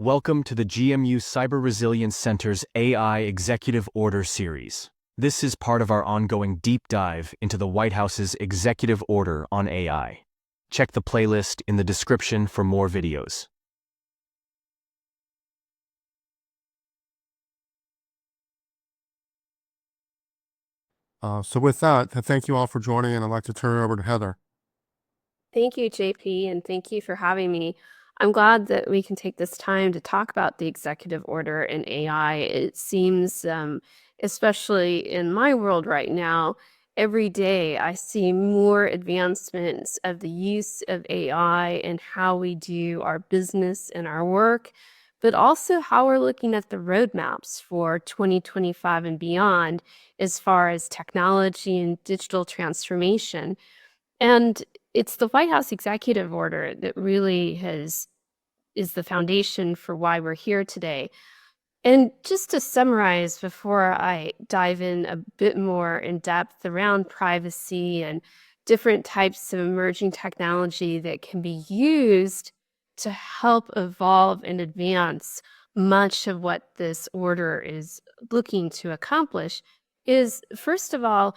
Welcome to the GMU Cyber Resilience Center's AI Executive Order series. This is part of our ongoing deep dive into the White House's Executive Order on AI. Check the playlist in the description for more videos. So with that, thank you all for joining, and I'd like to turn it over to Heather. Thank you, JP, and thank you for having me. I'm glad that we can take this time to talk about the executive order and AI. It seems, especially in my world right now, every day I see more advancements of the use of AI and how we do our business and our work, but also how we're looking at the roadmaps for 2025 and beyond as far as technology and digital transformation. And it's the White House executive order that really is the foundation for why we're here today. And just to summarize before I dive in a bit more in depth around privacy and different types of emerging technology that can be used to help evolve and advance much of what this order is looking to accomplish, is first of all,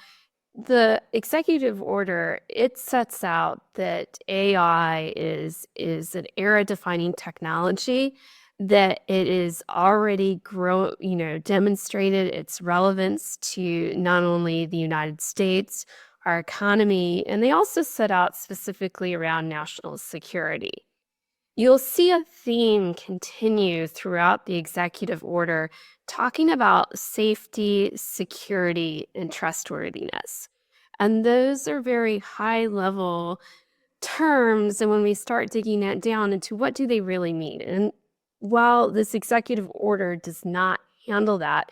the executive order, it sets out that AI is an era-defining technology, that it is already demonstrated its relevance to not only the United States, our economy, and they also set out specifically around national security. You'll see a theme continue throughout the executive order talking about safety, security, and trustworthiness. And those are very high level terms. And when we start digging that down into what do they really mean? And while this executive order does not handle that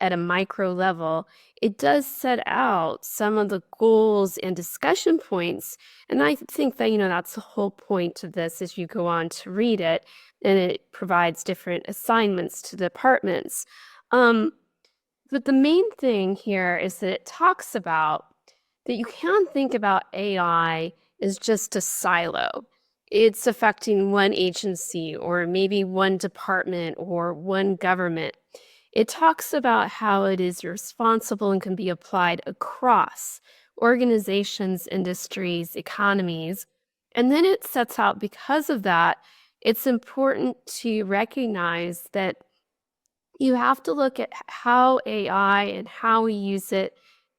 at a micro level, it does set out some of the goals and discussion points. And I think that, that's the whole point of this as you go on to read it, and it provides different assignments to departments. But the main thing here is that it talks about that you can't think about AI as just a silo. It's affecting one agency or maybe one department or one government. It talks about how it is responsible and can be applied across organizations, industries, economies. And then it sets out, because of that, it's important to recognize that you have to look at how AI and how we use it,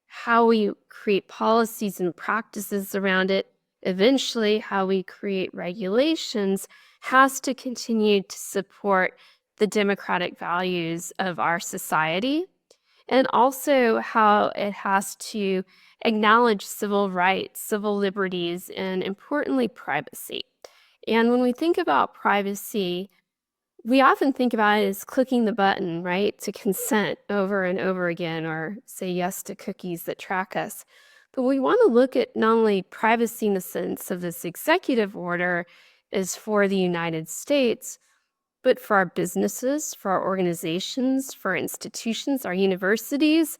how we create policies and practices around it, eventually how we create regulations has to continue to support the democratic values of our society, and also how it has to acknowledge civil rights, civil liberties, and importantly, privacy. And when we think about privacy, we often think about it as clicking the button, right, to consent over and over again, or say yes to cookies that track us. But we want to look at not only privacy in the sense of this executive order is for the United States, but for our businesses, for our organizations, for our institutions, our universities,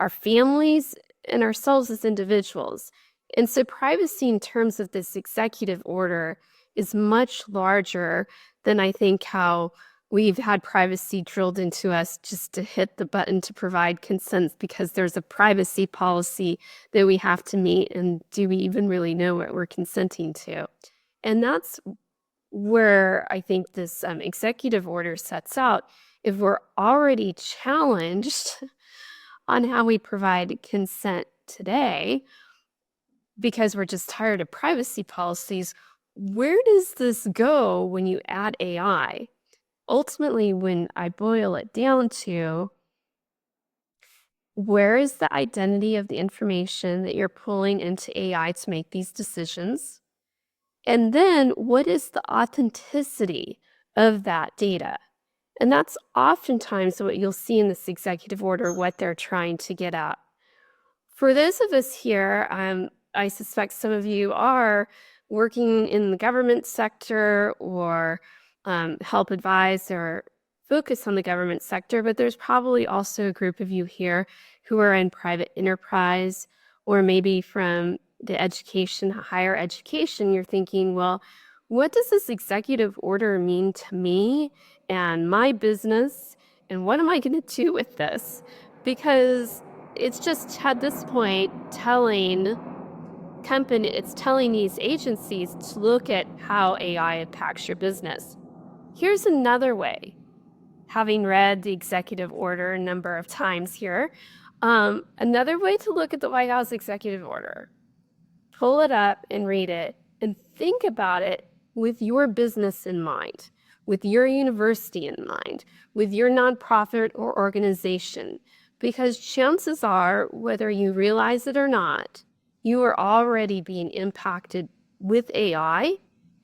our families, and ourselves as individuals. And so privacy in terms of this executive order is much larger than I think how we've had privacy drilled into us just to hit the button to provide consent because there's a privacy policy that we have to meet, and do we even really know what we're consenting to? And that's where I think this executive order sets out. If we're already challenged on how we provide consent today because we're just tired of privacy policies, where does this go when you add AI? Ultimately, when I boil it down to, where is the identity of the information that you're pulling into AI to make these decisions? And then what is the authenticity of that data? And that's oftentimes what you'll see in this executive order, what they're trying to get at. For those of us here, I suspect some of you are working in the government sector or help advise or focus on the government sector, but there's probably also a group of you here who are in private enterprise or maybe from the education, higher education. You're thinking, well, what does this executive order mean to me? and my business, and what am I going to do with this? Because it's just at this point it's telling these agencies to look at how AI impacts your business. Here's another way, having read the executive order a number of times here, another way to look at the White House executive order. Pull it up and read it and think about it with your business in mind, with your university in mind, with your nonprofit or organization, because chances are, whether you realize it or not, you are already being impacted with AI.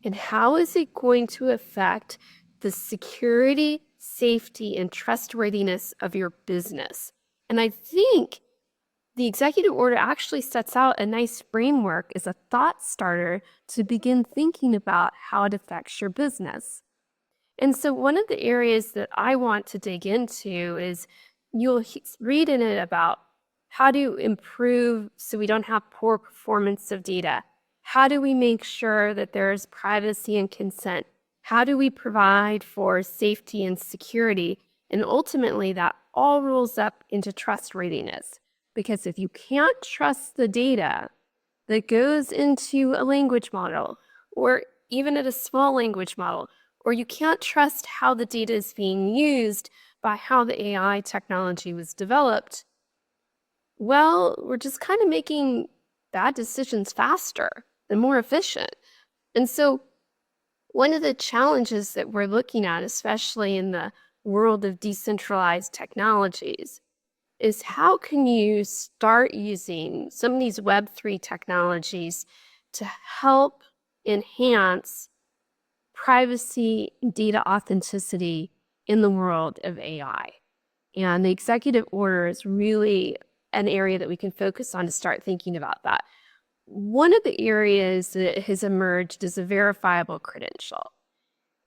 And how is it going to affect the security, safety, and trustworthiness of your business? And I think the executive order actually sets out a nice framework as a thought starter to begin thinking about how it affects your business. And so one of the areas that I want to dig into is you'll read in it about how to improve so we don't have poor performance of data. How do we make sure that there's privacy and consent? How do we provide for safety and security? And ultimately, that all rolls up into trustworthiness. Because if you can't trust the data that goes into a language model, or even at a small language model, or you can't trust how the data is being used by how the AI technology was developed, well, we're just kind of making bad decisions faster and more efficient. And so one of the challenges that we're looking at, especially in the world of decentralized technologies, is how can you start using some of these Web3 technologies to help enhance privacy and data authenticity in the world of AI? And the executive order is really an area that we can focus on to start thinking about that. One of the areas that has emerged is a verifiable credential.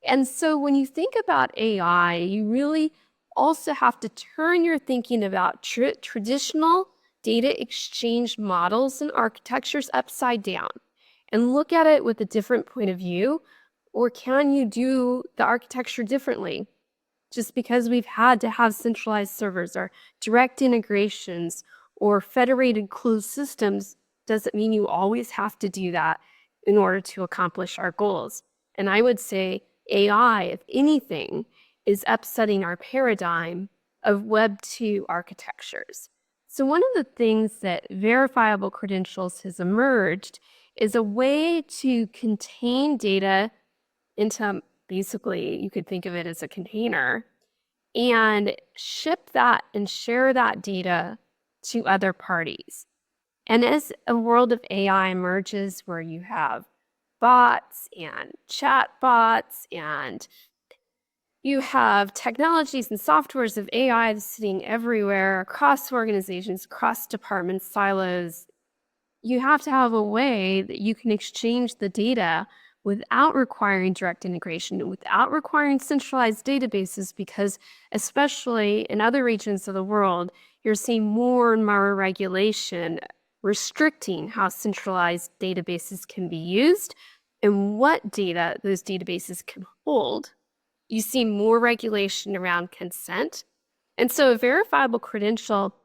And so when you think about AI, you really also have to turn your thinking about traditional data exchange models and architectures upside down and look at it with a different point of view. Or can you do the architecture differently? Just because we've had to have centralized servers or direct integrations or federated closed systems doesn't mean you always have to do that in order to accomplish our goals. And I would say AI, if anything, is upsetting our paradigm of Web 2 architectures. So one of the things that verifiable credentials has emerged is a way to contain data into, basically, you could think of it as a container, and ship that and share that data to other parties. And as a world of AI emerges where you have bots and chat bots and you have technologies and softwares of AI sitting everywhere across organizations, across departments, silos, you have to have a way that you can exchange the data without requiring direct integration, without requiring centralized databases, because especially in other regions of the world, you're seeing more and more regulation restricting how centralized databases can be used and what data those databases can hold. You see more regulation around consent. And so a verifiable credential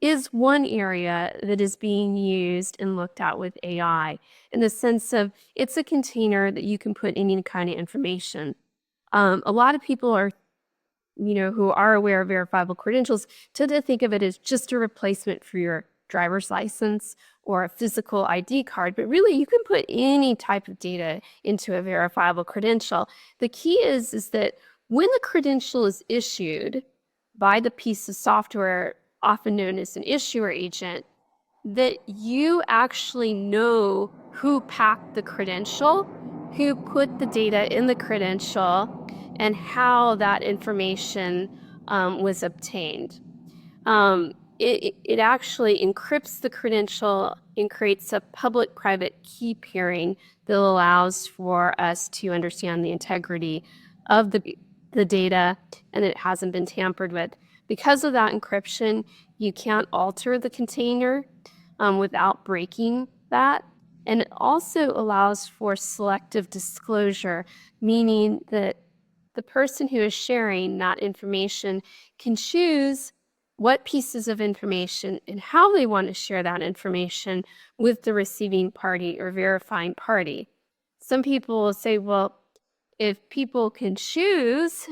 is one area that is being used and looked at with AI in the sense of it's a container that you can put any kind of information. A lot of people are, who are aware of verifiable credentials tend to think of it as just a replacement for your driver's license or a physical ID card, but really you can put any type of data into a verifiable credential. The key is that when the credential is issued by the piece of software, often known as an issuer agent, that you actually know who packed the credential, who put the data in the credential, and how that information was obtained. It actually encrypts the credential and creates a public-private key pairing that allows for us to understand the integrity of the data and it hasn't been tampered with. Because of that encryption, you can't alter the container without breaking that. And it also allows for selective disclosure, meaning that the person who is sharing that information can choose what pieces of information and how they want to share that information with the receiving party or verifying party. Some people will say, well, if people can choose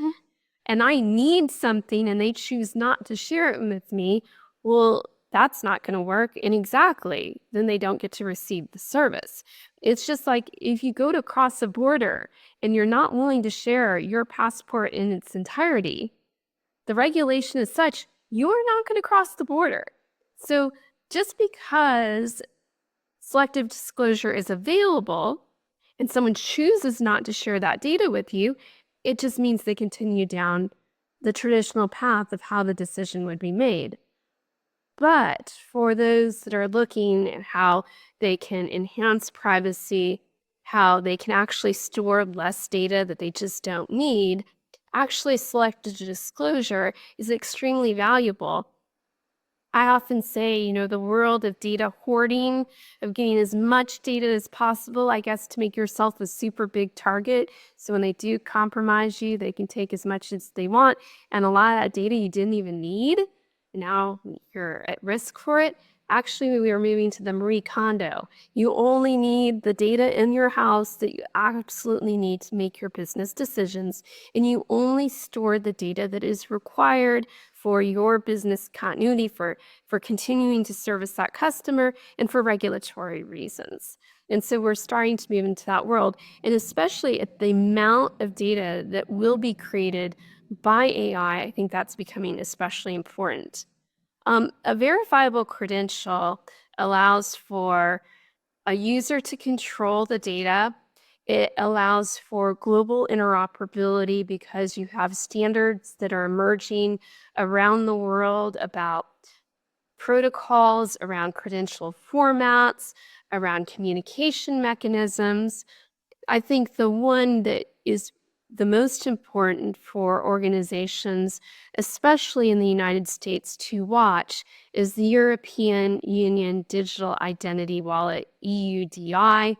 and I need something and they choose not to share it with me, well, that's not going to work. And exactly, then they don't get to receive the service. It's just like if you go to cross a border and you're not willing to share your passport in its entirety, the regulation is such you're not going to cross the border. So just because selective disclosure is available and someone chooses not to share that data with you, it just means they continue down the traditional path of how the decision would be made. But for those that are looking at how they can enhance privacy, how they can actually store less data that they just don't need, actually selective disclosure is extremely valuable. I often say, the world of data hoarding, of getting as much data as possible, I guess, to make yourself a super big target. So when they do compromise you, they can take as much as they want. And a lot of that data you didn't even need, now you're at risk for it. Actually, we are moving to the Marie Kondo. You only need the data in your house that you absolutely need to make your business decisions, and you only store the data that is required for your business continuity, for continuing to service that customer, and for regulatory reasons. And so we're starting to move into that world, and especially at the amount of data that will be created by AI, I think that's becoming especially important. A verifiable credential allows for a user to control the data. It allows for global interoperability because you have standards that are emerging around the world about protocols, around credential formats, around communication mechanisms. I think the one that is the most important for organizations, especially in the United States, to watch is the European Union Digital Identity Wallet, EUDI.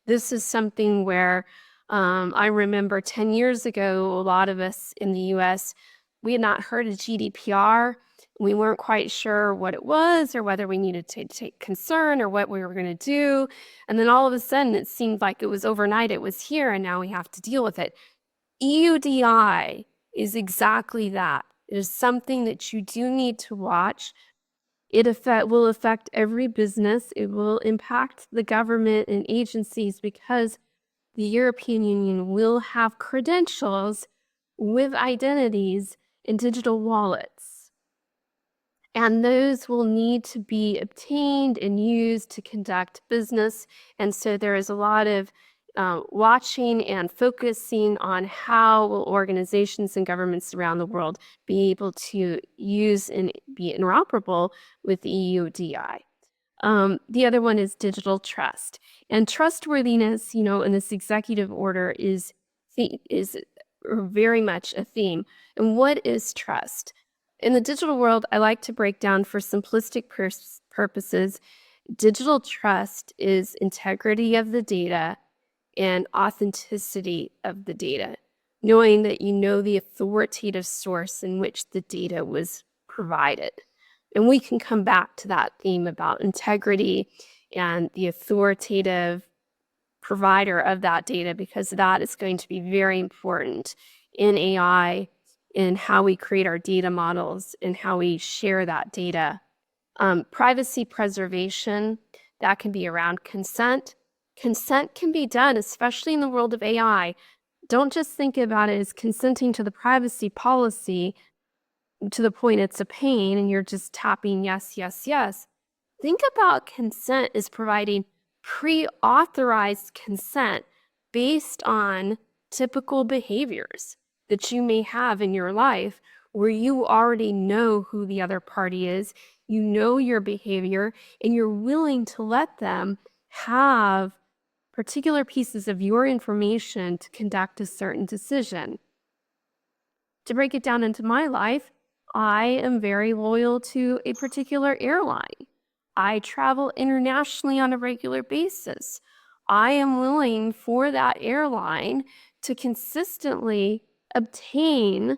This is something where I remember 10 years ago, a lot of us in the US, we had not heard of GDPR. We weren't quite sure what it was or whether we needed to take concern or what we were going to do. And then all of a sudden, it seemed like it was overnight, it was here, and now we have to deal with it. EUDI is exactly that. It is something that you do need to watch. It will affect every business. It will impact the government and agencies because the European Union will have credentials with identities in digital wallets. And those will need to be obtained and used to conduct business. And so there is a lot of watching and focusing on how will organizations and governments around the world be able to use and be interoperable with EUDI. The other one is digital trust. And trustworthiness, in this executive order is very much a theme. And what is trust? In the digital world, I like to break down for simplistic purposes, digital trust is integrity of the data and authenticity of the data, knowing that you know the authoritative source in which the data was provided. And we can come back to that theme about integrity and the authoritative provider of that data, because that is going to be very important in AI, in how we create our data models and how we share that data. Privacy preservation, that can be around consent. Consent can be done, especially in the world of AI. Don't just think about it as consenting to the privacy policy to the point it's a pain and you're just tapping yes, yes, yes. Think about consent as providing pre-authorized consent based on typical behaviors that you may have in your life where you already know who the other party is, you know your behavior, and you're willing to let them have particular pieces of your information to conduct a certain decision. To break it down into my life, I am very loyal to a particular airline. I travel internationally on a regular basis. I am willing for that airline to consistently obtain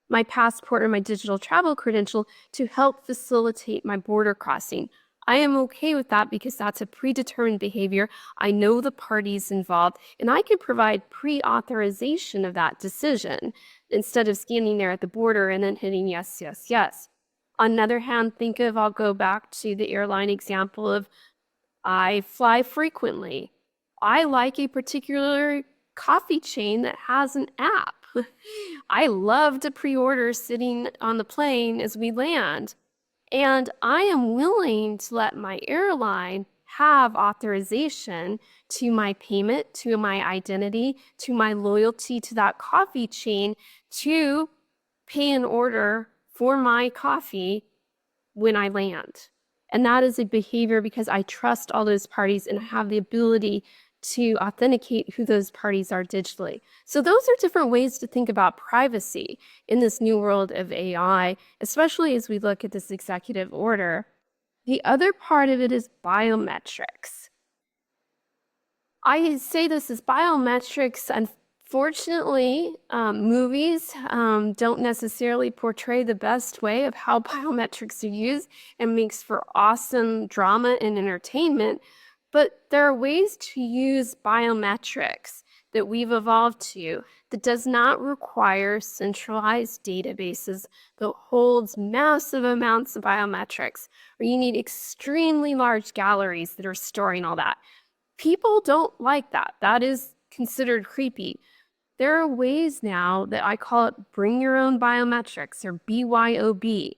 my passport or my digital travel credential to help facilitate my border crossing. I am okay with that because that's a predetermined behavior. I know the parties involved, and I can provide pre-authorization of that decision instead of standing there at the border and then hitting yes, yes, yes. On the other hand, I'll go back to the airline example of I fly frequently. I like a particular coffee chain that has an app. I love to pre-order sitting on the plane as we land. And I am willing to let my airline have authorization to my payment, to my identity, to my loyalty to that coffee chain to pay an order for my coffee when I land. And that is a behavior because I trust all those parties and have the ability to authenticate who those parties are digitally. So those are different ways to think about privacy in this new world of AI, especially as we look at this executive order. The other part of it is biometrics. I say this as biometrics. Unfortunately, movies don't necessarily portray the best way of how biometrics are used and makes for awesome drama and entertainment. But there are ways to use biometrics that we've evolved to that does not require centralized databases that holds massive amounts of biometrics, or you need extremely large galleries that are storing all that. People don't like that. That is considered creepy. There are ways now that I call it bring your own biometrics, or BYOB,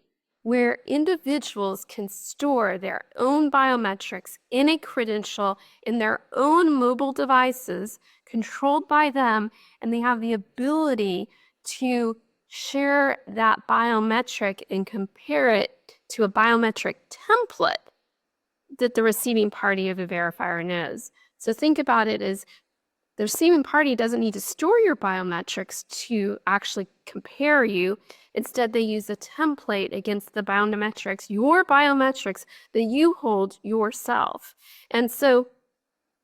where individuals can store their own biometrics in a credential in their own mobile devices controlled by them, and they have the ability to share that biometric and compare it to a biometric template that the receiving party of a verifier knows. So think about it as the receiving party doesn't need to store your biometrics to actually compare you. Instead, they use a template against the biometrics, your biometrics that you hold yourself. And so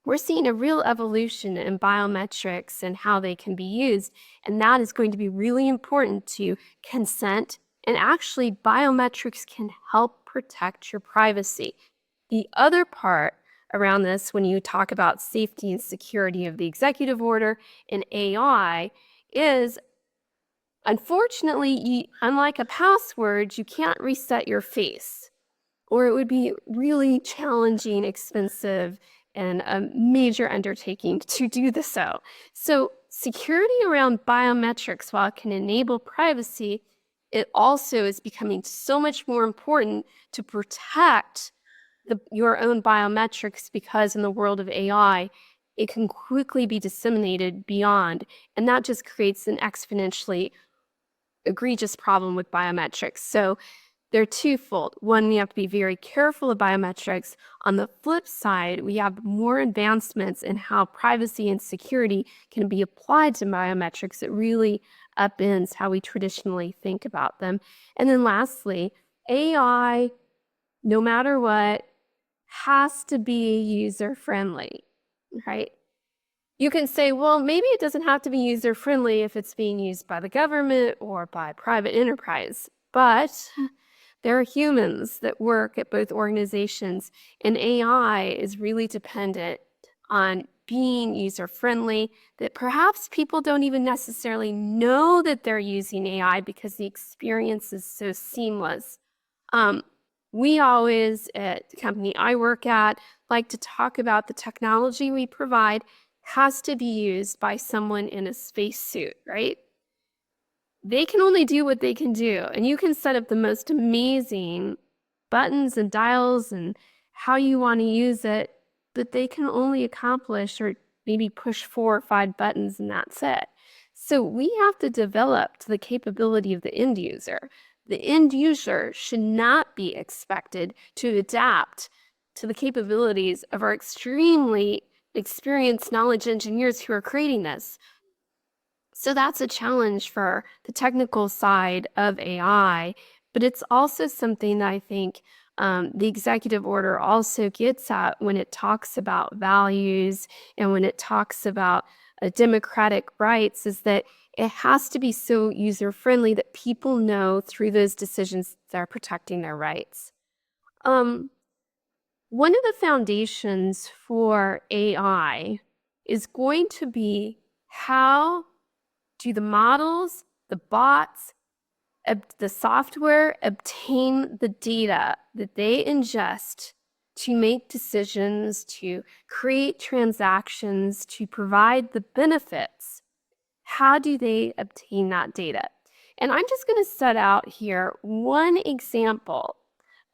we're seeing a real evolution in biometrics and how they can be used. And that is going to be really important to consent. And actually, biometrics can help protect your privacy. The other part around this, when you talk about safety and security of the executive order and AI, is unfortunately, unlike a password, you can't reset your face, or it would be really challenging, expensive, and a major undertaking to do this so. So security around biometrics, while it can enable privacy, it also is becoming so much more important to protect your own biometrics, because in the world of AI, it can quickly be disseminated beyond, and that just creates an exponentially egregious problem with biometrics. So they're twofold. One, we have to be very careful of biometrics. On the flip side, we have more advancements in how privacy and security can be applied to biometrics that really upends how we traditionally think about them. And then lastly, AI, no matter what, has to be user-friendly, right? You can say, well, maybe it doesn't have to be user-friendly if it's being used by the government or by private enterprise, but there are humans that work at both organizations, and AI is really dependent on being user-friendly, that perhaps people don't even necessarily know that they're using AI because the experience is so seamless. We always, at the company I work at, like to talk about the technology we provide has to be used by someone in a spacesuit, right? They can only do what they can do, and you can set up the most amazing buttons and dials and how you want to use it, but they can only accomplish or maybe push 4 or 5 buttons and that's it. So we have to develop to the capability of the end user. The end user should not be expected to adapt to the capabilities of our extremely experienced knowledge engineers who are creating this. So that's a challenge for the technical side of AI, but it's also something that I think the executive order also gets at when it talks about values and when it talks about democratic rights, is that It has to be so user-friendly that people know through those decisions they're protecting their rights. Um, One of the foundations for AI is going to be how do the models, the bots, the software obtain the data that they ingest to make decisions, to create transactions, to provide the benefits. How do they obtain that data? And I'm just going to set out here one example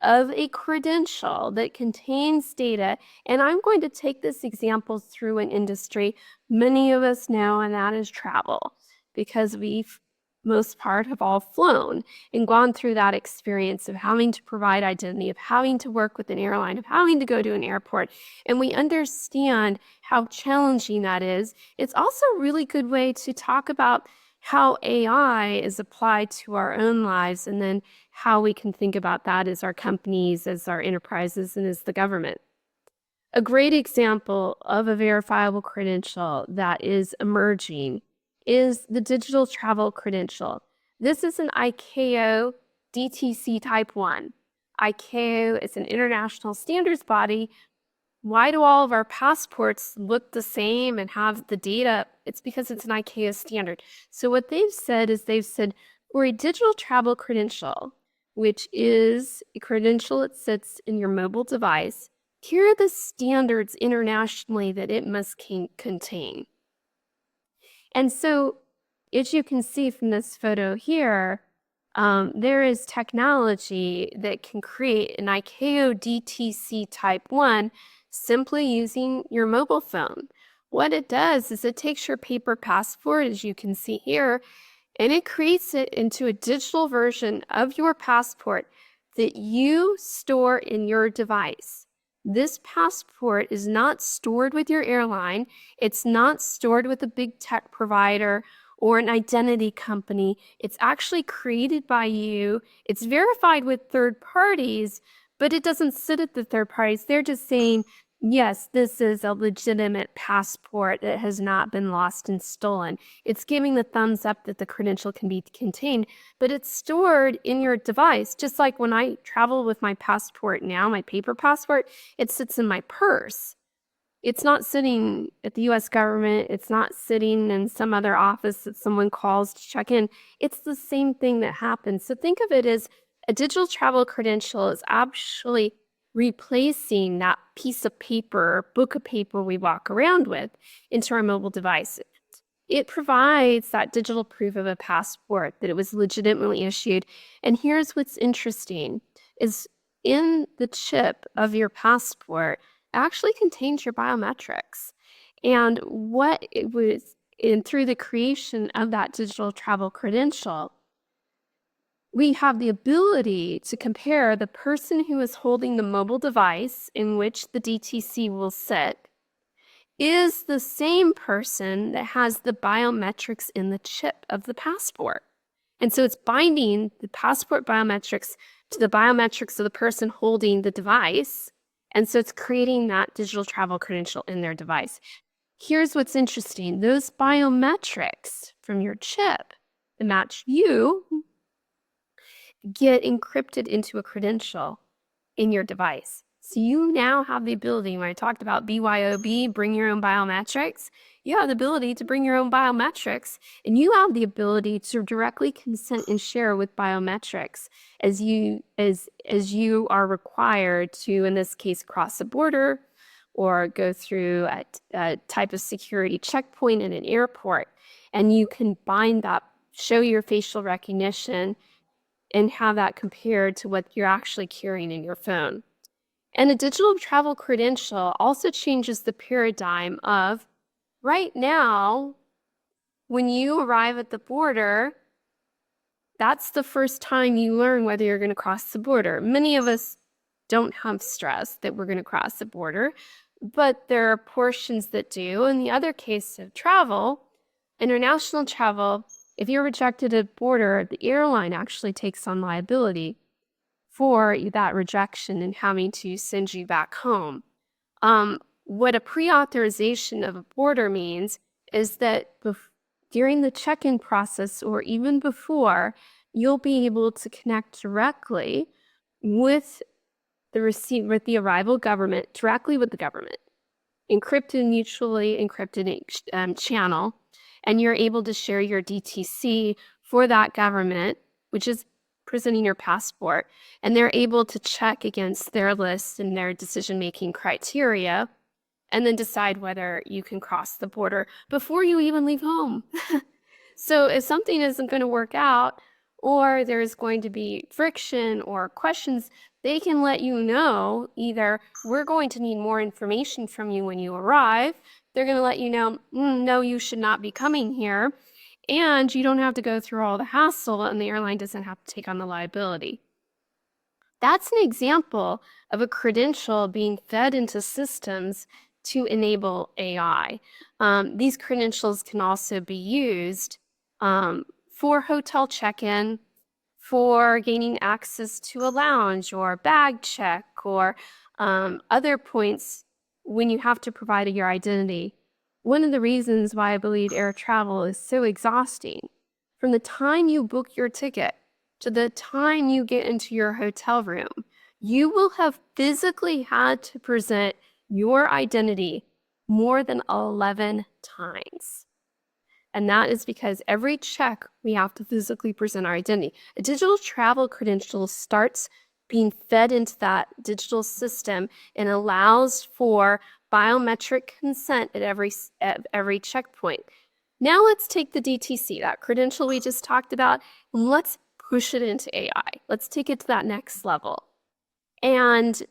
of a credential that contains data. And I'm going to take this example through an industry many of us know, and that is travel, because we've most part have all flown and gone through that experience of having to provide identity, of having to work with an airline, of having to go to an airport. And we understand how challenging that is. It's also a really good way to talk about how AI is applied to our own lives, and then how we can think about that as our companies, as our enterprises, and as the government. A great example of a verifiable credential that is emerging is the digital travel credential. This is an ICAO DTC Type 1. ICAO is an international standards body. Why do all of our passports look the same and have the data? It's because it's an ICAO standard. So what they've said is for a digital travel credential, which is a credential that sits in your mobile device, here are the standards internationally that it must contain. And so, as you can see from this photo here, there is technology that can create an ICAO DTC Type 1 simply using your mobile phone. What it does is it takes your paper passport, as you can see here, and it creates it into a digital version of your passport that you store in your device. This passport is not stored with your airline. It's not stored with a big tech provider or an identity company. It's actually created by you. It's verified with third parties, but it doesn't sit at the third parties. They're just saying, yes, this is a legitimate passport that has not been lost and stolen. It's giving the thumbs up that the credential can be contained, but it's stored in your device. Just like when I travel with my passport now, my paper passport, it sits in my purse. It's not sitting at the US government. It's not sitting in some other office that someone calls to check in. It's the same thing that happens. So think of it as a digital travel credential is actually replacing that piece of paper, book of paper we walk around with into our mobile device. It provides that digital proof of a passport that it was legitimately issued. And here's what's interesting is in the chip of your passport actually contains your biometrics. And what it was through the creation of that digital travel credential, we have the ability to compare the person who is holding the mobile device in which the DTC will sit is the same person that has the biometrics in the chip of the passport. And so it's binding the passport biometrics to the biometrics of the person holding the device. And so it's creating that digital travel credential in their device. Here's what's interesting. Those biometrics from your chip that match you get encrypted into a credential in your device. So you now have the ability, when I talked about BYOB, bring your own biometrics, you have the ability to bring your own biometrics, and you have the ability to directly consent and share with biometrics as you are required to, in this case, cross a border or go through a type of security checkpoint in an airport. And you can bind that, show your facial recognition, and have that compared to what you're actually carrying in your phone. And a digital travel credential also changes the paradigm of right now, when you arrive at the border, that's the first time you learn whether you're going to cross the border. Many of us don't have stress that we're going to cross the border, but there are portions that do. In the other case of travel, international travel, if you're rejected at border, the airline actually takes on liability for that rejection and having to send you back home. What a pre-authorization of a border means is that during the check-in process or even before, you'll be able to connect directly with with the arrival government, directly with the government, encrypted, mutually encrypted channel, and you're able to share your DTC for that government, which is presenting your passport, and they're able to check against their list and their decision-making criteria, and then decide whether you can cross the border before you even leave home. So if something isn't going to work out, or there's going to be friction or questions, they can let you know either we're going to need more information from you when you arrive. They're going to let you know, no, you should not be coming here. And you don't have to go through all the hassle, and the airline doesn't have to take on the liability. That's an example of a credential being fed into systems to enable AI. These credentials can also be used for hotel check-in, for gaining access to a lounge or bag check, or other points when you have to provide your identity. One of the reasons why I believe air travel is so exhausting, from the time you book your ticket to the time you get into your hotel room, you will have physically had to present your identity more than 11 times. And that is because every check we have to physically present our identity. A digital travel credential starts being fed into that digital system and allows for biometric consent at every checkpoint. Now let's take the DTC, that credential we just talked about, and let's push it into AI. Let's take it to that next level. And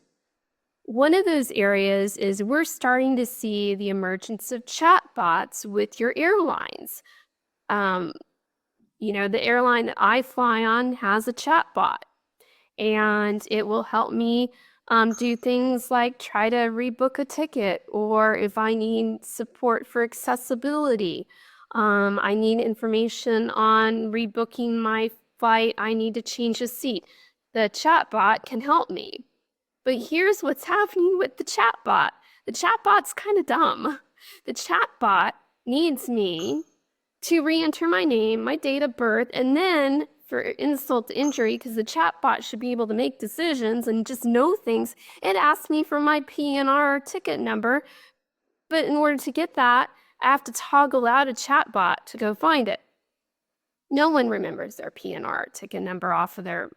one of those areas is we're starting to see the emergence of chatbots with your airlines. The airline that I fly on has a chatbot, and it will help me do things like try to rebook a ticket, or if I need support for accessibility, I need information on rebooking my flight, I need to change a seat. The chatbot can help me. But here's what's happening with the chatbot. The chatbot's kind of dumb. The chatbot needs me to re-enter my name, my date of birth, and then, for insult to injury, because the chatbot should be able to make decisions and just know things, it asks me for my PNR ticket number. But in order to get that, I have to toggle out a chatbot to go find it. No one remembers their PNR ticket number off of their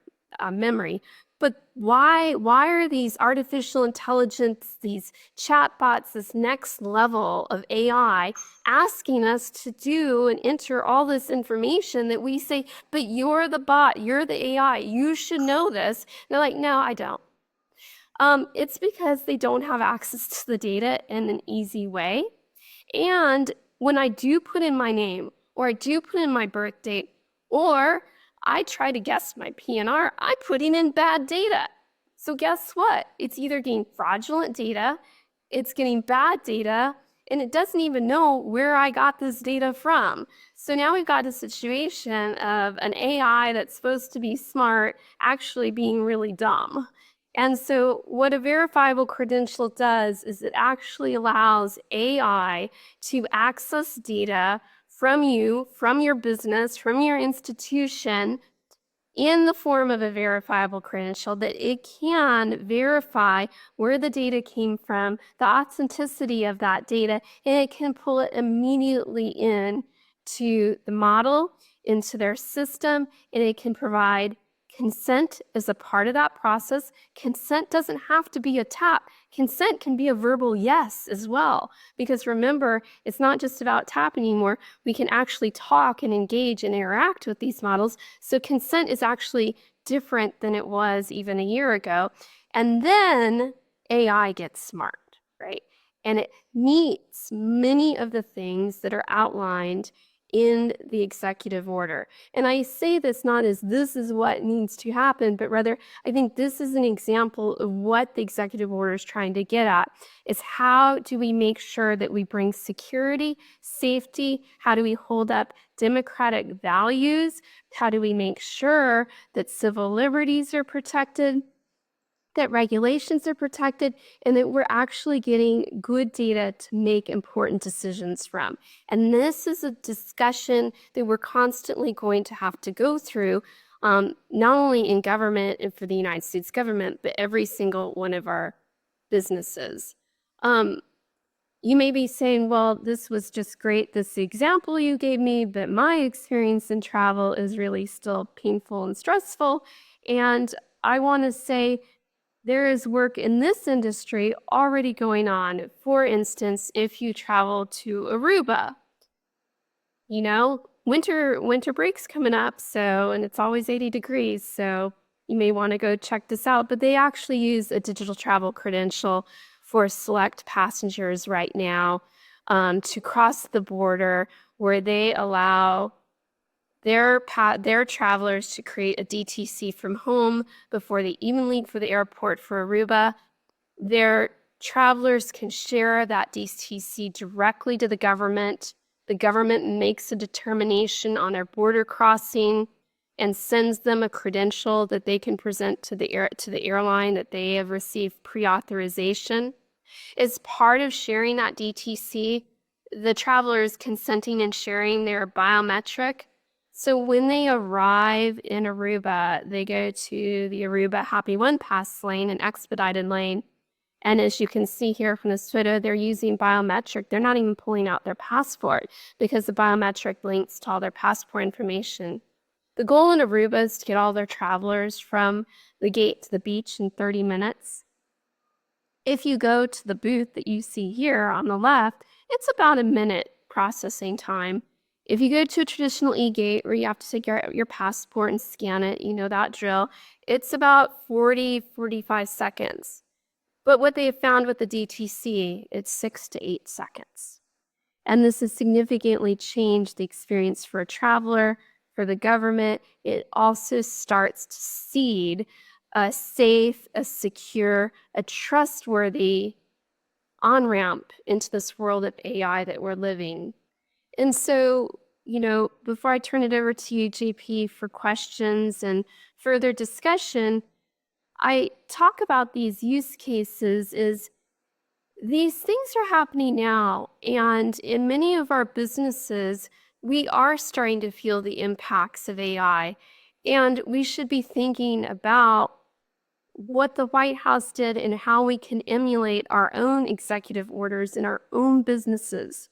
memory. But why are these artificial intelligence, these chatbots, this next level of AI asking us to do and enter all this information that we say, but you're the bot, you're the AI, you should know this? And they're like, no, I don't. It's because they don't have access to the data in an easy way. And when I do put in my name, or I do put in my birth date, or I try to guess my PNR, I'm putting in bad data. So guess what? It's either getting fraudulent data, it's getting bad data, and it doesn't even know where I got this data from. So now we've got a situation of an AI that's supposed to be smart actually being really dumb. And so what a verifiable credential does is it actually allows AI to access data from you, from your business, from your institution, in the form of a verifiable credential, that it can verify where the data came from, the authenticity of that data, and it can pull it immediately in to the model, into their system, and it can provide consent as a part of that process. Consent doesn't have to be a tap. Consent can be a verbal yes as well. Because remember, it's not just about tap anymore. We can actually talk and engage and interact with these models. So consent is actually different than it was even a year ago. And then AI gets smart, right? And it meets many of the things that are outlined in the executive order. And I say this not as this is what needs to happen, but rather I think this is an example of what the executive order is trying to get at, is how do we make sure that we bring security, safety, how do we hold up democratic values, how do we make sure that civil liberties are protected, that regulations are protected, and that we're actually getting good data to make important decisions from. And this is a discussion that we're constantly going to have to go through, not only in government and for the United States government, but every single one of our businesses. You may be saying, well, this was just great, this example you gave me, but my experience in travel is really still painful and stressful. And I want to say there is work in this industry already going on. For instance, if you travel to Aruba, winter break's coming up, and it's always 80 degrees, so you may want to go check this out. But they actually use a digital travel credential for select passengers right now to cross the border, where they allow their travelers to create a DTC from home before they even leave for the airport for Aruba. Their travelers can share that DTC directly to the government. The government makes a determination on their border crossing and sends them a credential that they can present to the airline that they have received pre-authorization. As part of sharing that DTC, the traveler is consenting and sharing their biometric. So when they arrive in Aruba, they go to the Aruba Happy One Pass lane, an expedited lane. And as you can see here from this photo, they're using biometric. They're not even pulling out their passport because the biometric links to all their passport information. The goal in Aruba is to get all their travelers from the gate to the beach in 30 minutes. If you go to the booth that you see here on the left, it's about a minute processing time. If you go to a traditional e-gate where you have to take your passport and scan it, you know that drill, it's about 45 seconds. But what they have found with the DTC, it's 6 to 8 seconds. And this has significantly changed the experience for a traveler, for the government. It also starts to seed a safe, a secure, a trustworthy on-ramp into this world of AI that we're living. And so, before I turn it over to you, JP, for questions and further discussion, I talk about these use cases is these things are happening now. And in many of our businesses, we are starting to feel the impacts of AI. And we should be thinking about what the White House did and how we can emulate our own executive orders in our own businesses.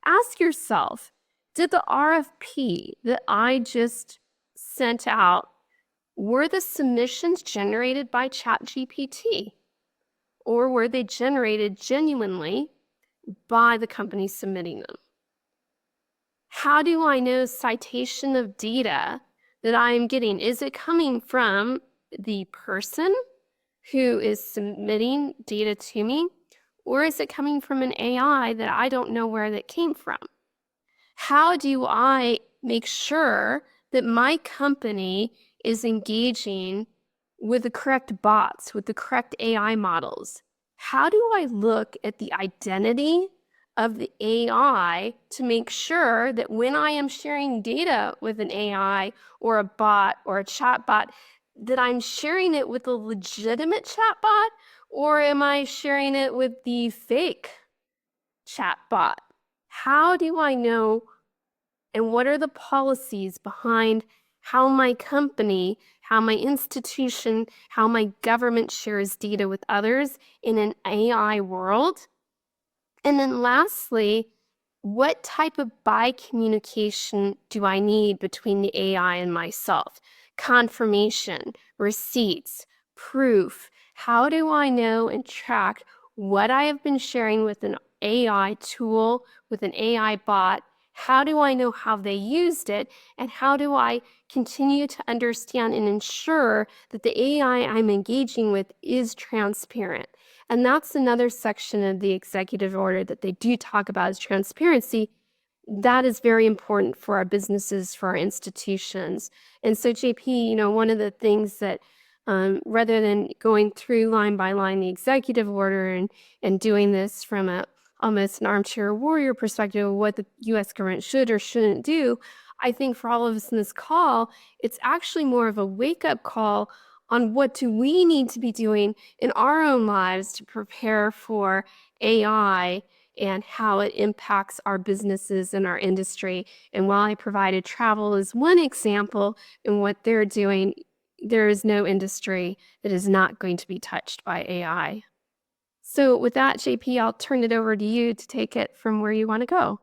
Ask yourself, did the RFP that I just sent out, were the submissions generated by ChatGPT? Or were they generated genuinely by the company submitting them? How do I know citation of data that I am getting? Is it coming from the person who is submitting data to me? Or is it coming from an AI that I don't know where that came from? How do I make sure that my company is engaging with the correct bots, with the correct AI models? How do I look at the identity of the AI to make sure that when I am sharing data with an AI or a bot or a chatbot, that I'm sharing it with a legitimate chatbot, or am I sharing it with the fake chatbot? How do I know, and what are the policies behind how my company, how my institution, how my government shares data with others in an AI world? And then lastly, what type of bi-communication do I need between the AI and myself? Confirmation, receipts, proof. How do I know and track what I have been sharing with an AI tool, with an AI bot? How do I know how they used it? And how do I continue to understand and ensure that the AI I'm engaging with is transparent? And that's another section of the executive order that they do talk about is transparency. That is very important for our businesses, for our institutions. And so, JP, one of the things that rather than going through line by line the executive order and doing this from almost an armchair warrior perspective of what the U.S. government should or shouldn't do, I think for all of us in this call, it's actually more of a wake-up call on what do we need to be doing in our own lives to prepare for AI and how it impacts our businesses and our industry. And while I provided travel as one example in what they're doing, there is no industry that is not going to be touched by AI. So with that, JP, I'll turn it over to you to take it from where you want to go.